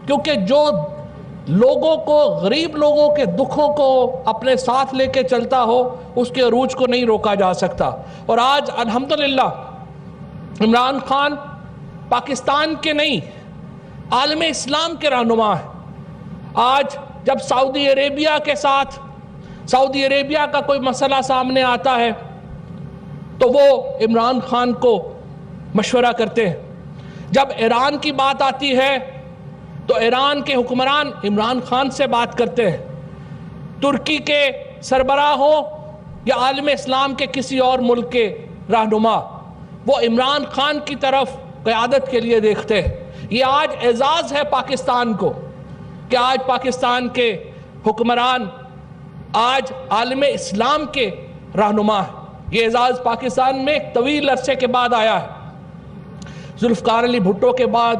کیونکہ جو لوگوں کو، غریب لوگوں کے دکھوں کو اپنے ساتھ لے کے چلتا ہو، اس کے عروج کو نہیں روکا جا سکتا۔ اور آج الحمدللہ عمران خان پاکستان کے نہیں، عالم اسلام کے رہنما ہیں۔ آج جب سعودی عربیہ کے ساتھ، سعودی عربیہ کا کوئی مسئلہ سامنے آتا ہے تو وہ عمران خان کو مشورہ کرتے ہیں۔ جب ایران کی بات آتی ہے تو ایران کے حکمران عمران خان سے بات کرتے ہیں۔ ترکی کے سربراہ ہوں یا عالم اسلام کے کسی اور ملک کے رہنما، وہ عمران خان کی طرف قیادت کے لیے دیکھتے ہیں۔ یہ آج اعزاز ہے پاکستان کو کہ آج پاکستان کے حکمران آج عالم اسلام کے رہنما ہیں۔ یہ اعزاز پاکستان میں ایک طویل عرصے کے بعد آیا ہے۔ ذوالفقار علی بھٹو کے بعد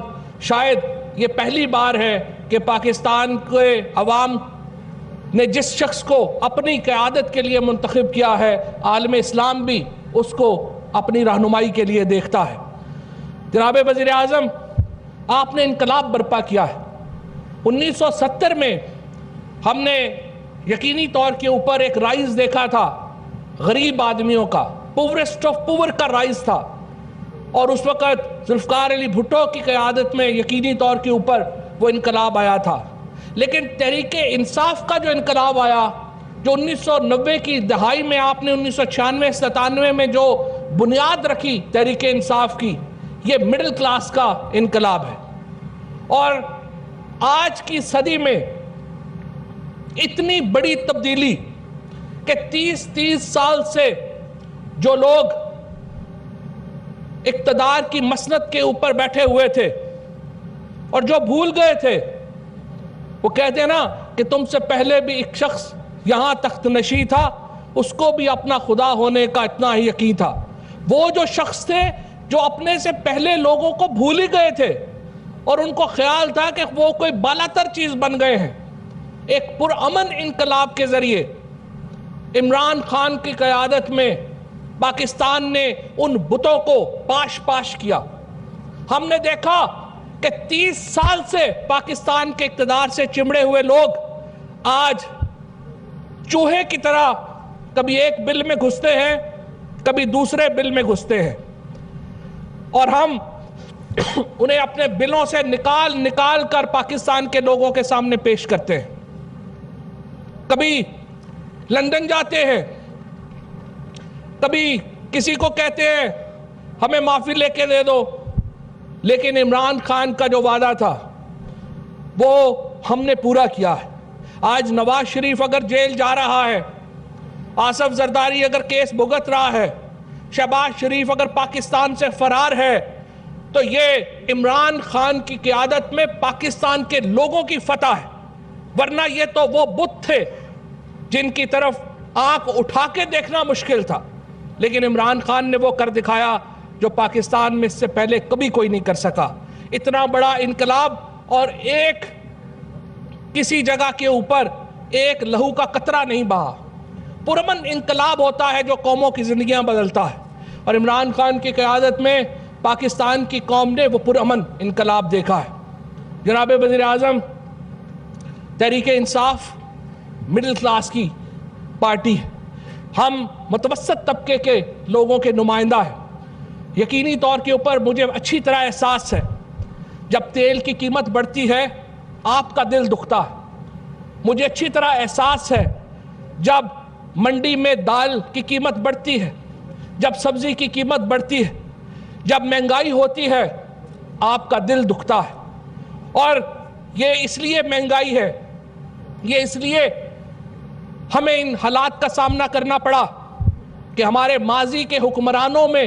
شاید یہ پہلی بار ہے کہ پاکستان کے عوام نے جس شخص کو اپنی قیادت کے لیے منتخب کیا ہے، عالم اسلام بھی اس کو اپنی رہنمائی کے لیے دیکھتا ہے۔ جناب وزیر اعظم، آپ نے انقلاب برپا کیا ہے۔ 1970 میں ہم نے یقینی طور کے اوپر ایک رائز دیکھا تھا غریب آدمیوں کا، پوورسٹ آف پور کا رائز تھا، اور اس وقت ذوالفقار علی بھٹو کی قیادت میں یقینی طور کے اوپر وہ انقلاب آیا تھا۔ لیکن تحریک انصاف کا جو انقلاب آیا، جو 1990 کی دہائی میں آپ نے 1996-97 میں جو بنیاد رکھی تحریک انصاف کی، یہ مڈل کلاس کا انقلاب ہے۔ اور آج کی صدی میں اتنی بڑی تبدیلی کہ 30 سال سے جو لوگ اقتدار کی مسند کے اوپر بیٹھے ہوئے تھے اور جو بھول گئے تھے، وہ کہتے ہیں نا کہ تم سے پہلے بھی ایک شخص یہاں تخت نشین تھا، اس کو بھی اپنا خدا ہونے کا اتنا ہی یقین تھا۔ وہ جو شخص تھے جو اپنے سے پہلے لوگوں کو بھول ہی گئے تھے اور ان کو خیال تھا کہ وہ کوئی بالاتر چیز بن گئے ہیں، ایک پرامن انقلاب کے ذریعے عمران خان کی قیادت میں پاکستان نے ان بتوں کو پاش کیا۔ ہم نے دیکھا کہ 30 سال سے پاکستان کے اقتدار سے چمڑے ہوئے لوگ آج چوہے کی طرح کبھی ایک بل میں گھستے ہیں، کبھی دوسرے بل میں گھستے ہیں، اور ہم انہیں اپنے بلوں سے نکال کر پاکستان کے لوگوں کے سامنے پیش کرتے ہیں۔ کبھی لندن جاتے ہیں، کبھی کسی کو کہتے ہیں ہمیں معافی لے کے دے دو، لیکن عمران خان کا جو وعدہ تھا وہ ہم نے پورا کیا ہے۔ آج نواز شریف اگر جیل جا رہا ہے، آصف زرداری اگر کیس بھگت رہا ہے، شہباز شریف اگر پاکستان سے فرار ہے، تو یہ عمران خان کی قیادت میں پاکستان کے لوگوں کی فتح ہے۔ ورنہ یہ تو وہ بت تھے جن کی طرف آنکھ اٹھا کے دیکھنا مشکل تھا، لیکن عمران خان نے وہ کر دکھایا جو پاکستان میں اس سے پہلے کبھی کوئی نہیں کر سکا۔ اتنا بڑا انقلاب، اور ایک کسی جگہ کے اوپر ایک لہو کا قطرہ نہیں بہا۔ پرامن انقلاب ہوتا ہے جو قوموں کی زندگیاں بدلتا ہے، اور عمران خان کی قیادت میں پاکستان کی قوم نے وہ پرامن انقلاب دیکھا ہے۔ جناب وزیر اعظم، تحریک انصاف مڈل کلاس کی پارٹی ہے، ہم متوسط طبقے کے لوگوں کے نمائندہ ہیں۔ یقینی طور کے اوپر مجھے اچھی طرح احساس ہے، جب تیل کی قیمت بڑھتی ہے آپ کا دل دکھتا ہے۔ مجھے اچھی طرح احساس ہے جب منڈی میں دال کی قیمت بڑھتی ہے، جب سبزی کی قیمت بڑھتی ہے، جب مہنگائی ہوتی ہے، آپ کا دل دکھتا ہے۔ اور یہ اس لیے مہنگائی ہے، یہ اس لیے ہمیں ان حالات کا سامنا کرنا پڑا کہ ہمارے ماضی کے حکمرانوں میں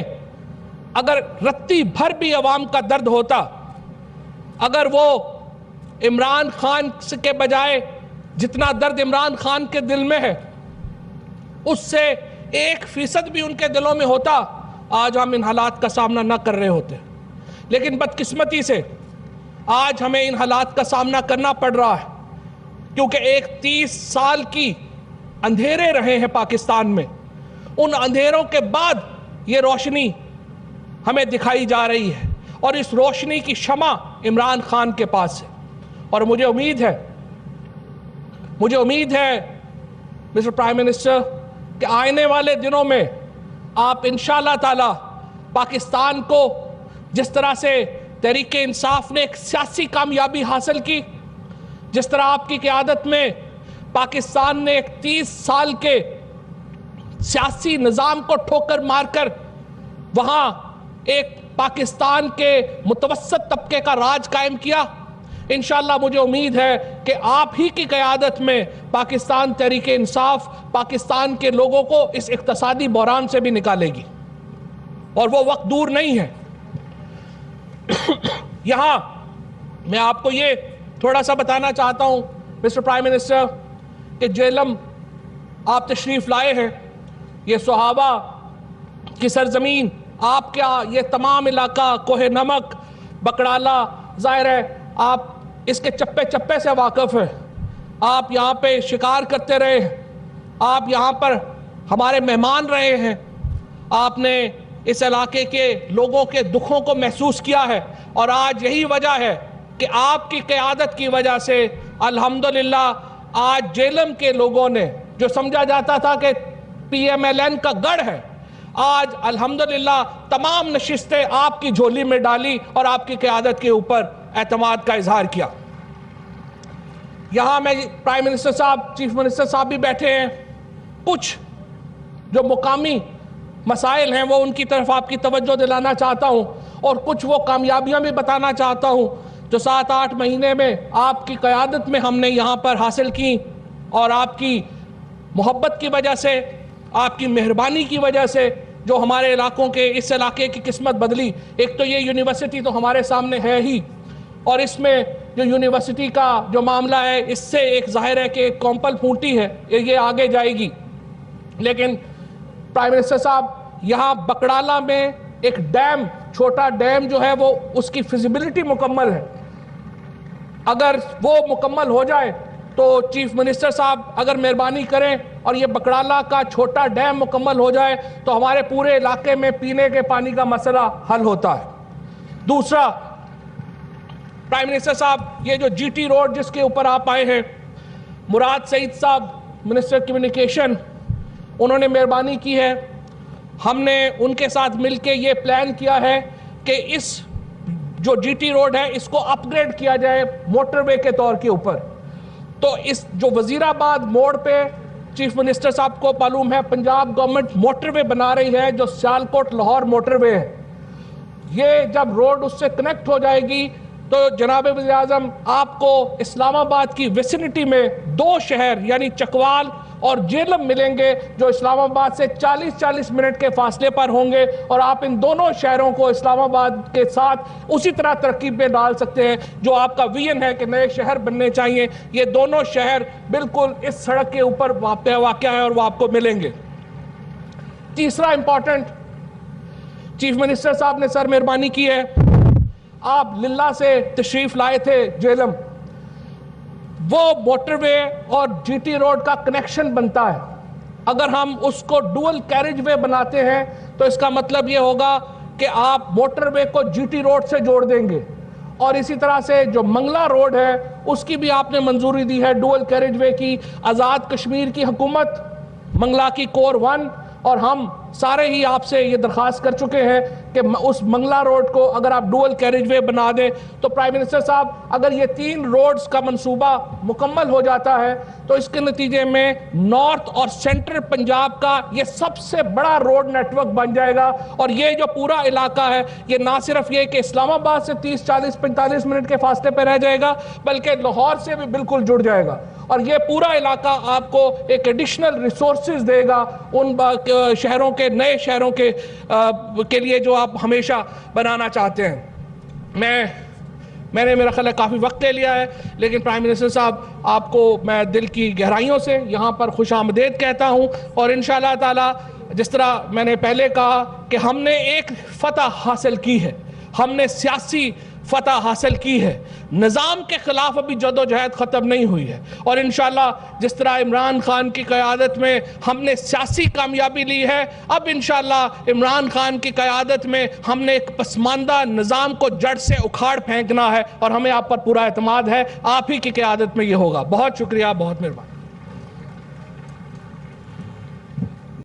اگر رتی بھر بھی عوام کا درد ہوتا، اگر وہ عمران خان کے بجائے جتنا درد عمران خان کے دل میں ہے اس سے 1% بھی ان کے دلوں میں ہوتا، آج ہم ان حالات کا سامنا نہ کر رہے ہوتے۔ لیکن بدقسمتی سے آج ہمیں ان حالات کا سامنا کرنا پڑ رہا ہے، کیونکہ ایک 30 سال کی اندھیرے رہے ہیں پاکستان میں، ان اندھیروں کے بعد یہ روشنی ہمیں دکھائی جا رہی ہے، اور اس روشنی کی شمع عمران خان کے پاس ہے۔ اور مجھے امید ہے مسٹر پرائم منسٹر کہ آنے والے دنوں میں آپ انشاءاللہ تعالی پاکستان کو جس طرح سے تحریک انصاف نے ایک سیاسی کامیابی حاصل کی، جس طرح آپ کی قیادت میں پاکستان نے ایک 30 سال کے سیاسی نظام کو ٹھوکر مار کر وہاں ایک پاکستان کے متوسط طبقے کا راج قائم کیا، انشاءاللہ مجھے امید ہے کہ آپ ہی کی قیادت میں پاکستان تحریک انصاف پاکستان کے لوگوں کو اس اقتصادی بحران سے بھی نکالے گی، اور وہ وقت دور نہیں ہے۔ یہاں میں آپ کو یہ تھوڑا سا بتانا چاہتا ہوں مسٹر پرائم منسٹر کہ جہلم آپ تشریف لائے ہیں، یہ صحابہ کی سرزمین، آپ کیا یہ تمام علاقہ کوہ نمک، بکڑالہ، ظاہر ہے آپ اس کے چپے چپے سے واقف ہیں، آپ یہاں پہ شکار کرتے رہے، آپ یہاں پر ہمارے مہمان رہے ہیں، آپ نے اس علاقے کے لوگوں کے دکھوں کو محسوس کیا ہے، اور آج یہی وجہ ہے کہ آپ کی قیادت کی وجہ سے الحمدللہ آج جہلم کے لوگوں نے جو سمجھا جاتا تھا کہ پی ایم ایل این کا گڑھ ہے، آج الحمدللہ تمام نشستیں آپ کی جھولی میں ڈالی اور آپ کی قیادت کے اوپر اعتماد کا اظہار کیا۔ یہاں میں پرائم منسٹر صاحب، چیف منسٹر صاحب بھی بیٹھے ہیں، کچھ جو مقامی مسائل ہیں وہ ان کی طرف آپ کی توجہ دلانا چاہتا ہوں، اور کچھ وہ کامیابیاں بھی بتانا چاہتا ہوں جو 7-8 مہینے میں آپ کی قیادت میں ہم نے یہاں پر حاصل کی، اور آپ کی محبت کی وجہ سے، آپ کی مہربانی کی وجہ سے جو ہمارے علاقوں کے اس علاقے کی قسمت بدلی۔ ایک تو یہ یونیورسٹی تو ہمارے سامنے ہے ہی، اور اس میں جو یونیورسٹی کا جو معاملہ ہے اس سے ایک ظاہر ہے کہ ایک کومپل پھونٹی ہے، یہ آگے جائے گی، لیکن پرائم منسٹر صاحب یہاں بکڑالہ میں ایک ڈیم، چھوٹا ڈیم جو ہے وہ اس کی فیزیبلٹی مکمل ہے، اگر وہ مکمل ہو جائے تو چیف منسٹر صاحب اگر مہربانی کریں اور یہ بکڑالہ کا چھوٹا ڈیم مکمل ہو جائے تو ہمارے پورے علاقے میں پینے کے پانی کا مسئلہ حل ہوتا ہے۔ دوسرا پرائم منسٹر صاحب، یہ جو جی ٹی روڈ جس کے اوپر آپ آئے ہیں، مراد سعید صاحب منسٹر کمیونیکیشن، انہوں نے مہربانی کی ہے، ہم نے ان کے ساتھ مل کے یہ پلان کیا ہے کہ اس جو جی ٹی روڈ ہے اس کو اپ گریڈ کیا جائے موٹر وے کے طور کے اوپر۔ تو اس جو وزیر آباد موڑ پہ چیف منسٹر صاحب کو معلوم ہے پنجاب گورنمنٹ موٹر وے بنا رہی ہے جو سیالکوٹ لاہور موٹر وے ہے، یہ جب روڈ اس سے کنیکٹ ہو جائے گی تو جناب وزیر اعظم آپ کو اسلام آباد کی ویسینٹی میں 2 شہر یعنی چکوال اور جہلم ملیں گے جو اسلام آباد سے 40 منٹ کے فاصلے پر ہوں گے، اور آپ ان دونوں شہروں کو اسلام آباد کے ساتھ اسی طرح ترکیب میں ڈال سکتے ہیں جو آپ کا ویژن ہے کہ نئے شہر بننے چاہیے۔ یہ دونوں شہر بالکل اس سڑک کے اوپر واقع ہیں اور وہ آپ کو ملیں گے۔ تیسرا امپورٹنٹ، چیف منسٹر صاحب نے سر مہربانی کی ہے، آپ للہ سے تشریف لائے تھے جہلم، وہ موٹر وے اور جی ٹی روڈ کا کنیکشن بنتا ہے، اگر ہم اس کو ڈوئل کیریج وے بناتے ہیں تو اس کا مطلب یہ ہوگا کہ آپ موٹر وے کو جی ٹی روڈ سے جوڑ دیں گے، اور اسی طرح سے جو منگلا روڈ ہے اس کی بھی آپ نے منظوری دی ہے ڈوئل کیریج وے کی۔ آزاد کشمیر کی حکومت، منگلا کی کور 1 اور ہم سارے ہی آپ سے یہ درخواست کر چکے ہیں کہ اس منگلا روڈ کو اگر آپ ڈوئل کیریج وے بنا دیں تو پرائم منسٹر صاحب اگر یہ 3 روڈز کا منصوبہ مکمل ہو جاتا ہے تو اس کے نتیجے میں نارتھ اور سینٹرل پنجاب کا یہ سب سے بڑا روڈ نیٹ ورک بن جائے گا، اور یہ جو پورا علاقہ ہے یہ نہ صرف یہ کہ اسلام آباد سے 30-40-45 منٹ کے فاصلے پہ رہ جائے گا بلکہ لاہور سے بھی بالکل جڑ جائے گا، اور یہ پورا علاقہ آپ کو ایک ایڈیشنل ریسورسز دے گا ان شہروں کے، نئے شہروں کے لیے جو آپ ہمیشہ بنانا چاہتے ہیں۔ میں نے میرا خیال ہے کافی وقت لے لیا ہے، لیکن پرائم منسٹر صاحب آپ کو میں دل کی گہرائیوں سے یہاں پر خوش آمدید کہتا ہوں، اور انشاءاللہ تعالی جس طرح میں نے پہلے کہا کہ ہم نے ایک فتح حاصل کی ہے، ہم نے سیاسی فتح حاصل کی ہے. نظام کے خلاف ابھی جدوجہد ختم نہیں ہوئی ہے, اور انشاءاللہ جس طرح عمران خان کی قیادت میں ہم نے سیاسی کامیابی لی ہے, اب انشاءاللہ عمران خان کی قیادت میں ہم نے ایک پسماندہ نظام کو جڑ سے اکھاڑ پھینکنا ہے, اور ہمیں آپ پر پورا اعتماد ہے. آپ ہی کی قیادت میں یہ ہوگا. بہت شکریہ, بہت مہربانی.